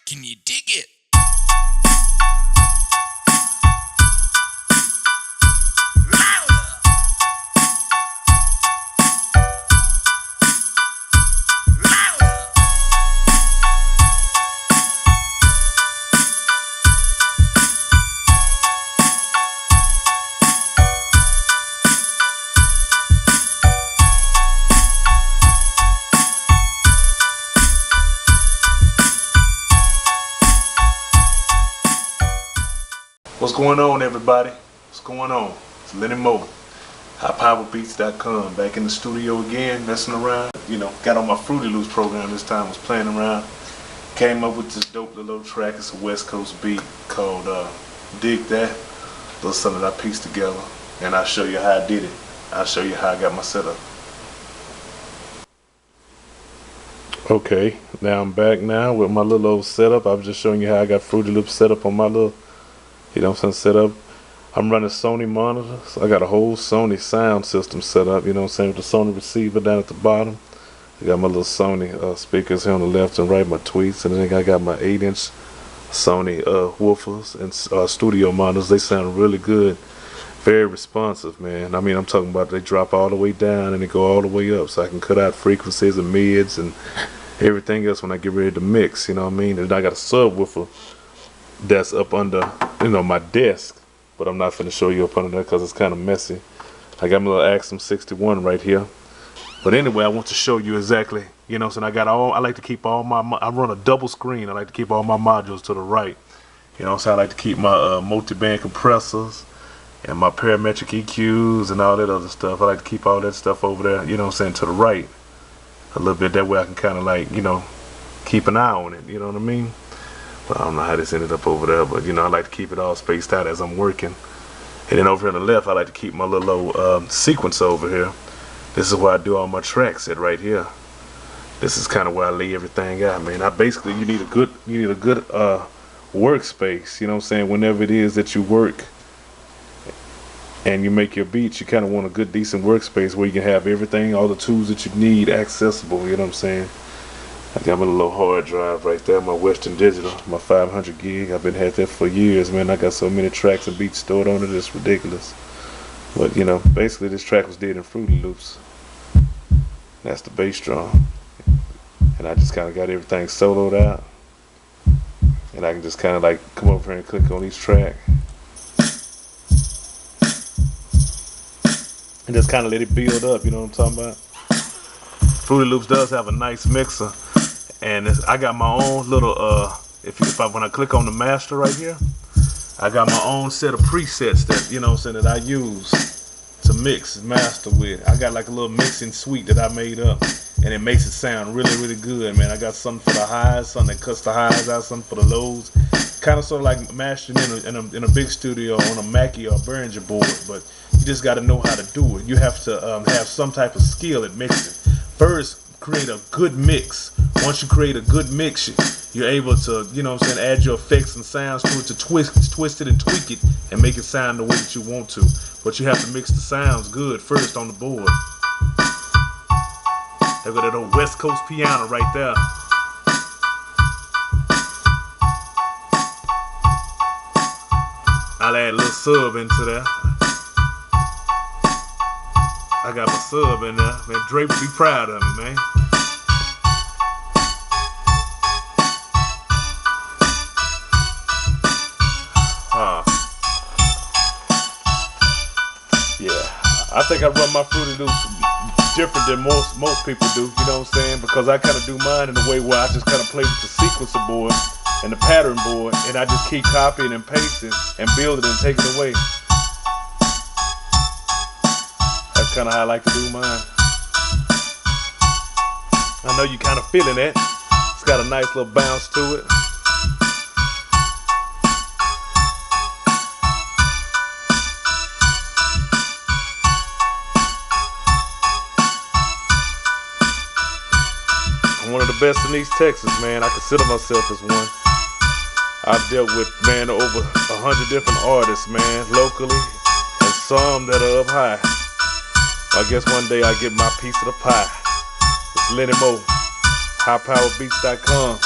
Can you dig it? What's going on, everybody? What's going on? It's Leni Mo, highpowerbeats.com, back in the studio again, messing around. You know, got on my FruityLoops program this time, was playing around. Came up with this dope little track. It's a West Coast beat called Dig That. A little something that I pieced together, and I'll show you how I did it. I'll show you how I got my setup. Okay, now I'm back now with my little old setup. I was just showing you how I got FruityLoops set up on my little, you know what I'm saying, set up. I'm running Sony monitors. I got a whole Sony sound system set up, you know what I'm saying, with the Sony receiver down at the bottom. I got my little Sony speakers here on the left and right, my tweets, and then I got my 8-inch Sony woofers and studio monitors. They sound really good, very responsive, man. I mean, I'm talking about they drop all the way down and they go all the way up, so I can cut out frequencies and mids and everything else when I get ready to mix, you know what I mean. And I got a subwoofer that's up under, you know, my desk, but I'm not finna show you up under there because it's kind of messy. I got my little Axum 61 right here. But anyway, I want to show you exactly, you know, so I got all, I like to keep all my, I run a double screen. I like to keep all my modules to the right. You know, so I like to keep my multi-band compressors and my parametric EQs and all that other stuff. I like to keep all that stuff over there, you know what I'm saying, to the right a little bit. That way I can kind of like, you know, keep an eye on it, you know what I mean? But I don't know how this ended up over there, but you know, I like to keep it all spaced out as I'm working. And then over here on the left, I like to keep my little old sequencer over here. This is where I do all my tracks at right here. This is kind of where I lay everything out, man. I basically, you need a good workspace, you know what I'm saying? Whenever it is that you work and you make your beats, you kind of want a good, decent workspace where you can have everything, all the tools that you need accessible, you know what I'm saying? I got my little hard drive right there, my Western Digital, my 500 gig. I've been had that for years, man. I got so many tracks and beats stored on it, it's ridiculous. But you know, basically this track was did in FruityLoops. That's the bass drum. And I just kind of got everything soloed out. And I can just kind of like come over here and click on each track. And just kind of let it build up, you know what I'm talking about? FruityLoops does have a nice mixer. And I got my own little, when I click on the master right here, I got my own set of presets that, you know what I'm saying, that I use to mix and master with. I got like a little mixing suite that I made up, and it makes it sound really, really good, man. I got something for the highs, something that cuts the highs out, something for the lows. Kind of sort of like mastering in a big studio on a Mackie or Behringer board, but you just got to know how to do it. You have to have some type of skill at mixing. First, create a good mix. Once you create a good mix, you're able to, you know what I'm saying, add your effects and sounds to it to twist it and tweak it and make it sound the way that you want to. But you have to mix the sounds good first on the board. They got that old West Coast piano right there. I'll add a little sub into there. I got my sub in there. Man, Dre would be proud of me, man. Yeah, I think I run my FruityLoops different than most people do, you know what I'm saying? Because I kind of do mine in a way where I just kind of play with the sequencer board and the pattern board, and I just keep copying and pasting and building and taking away. That's kind of how I like to do mine. I know you kind of feeling it. It's got a nice little bounce to it. I'm one of the best in East Texas, man. I consider myself as one. I've dealt with, man, over 100 different artists, man, locally, and some that are up high. I guess one day I get my piece of the pie. It's Leni Mo, highpowerbeats.com.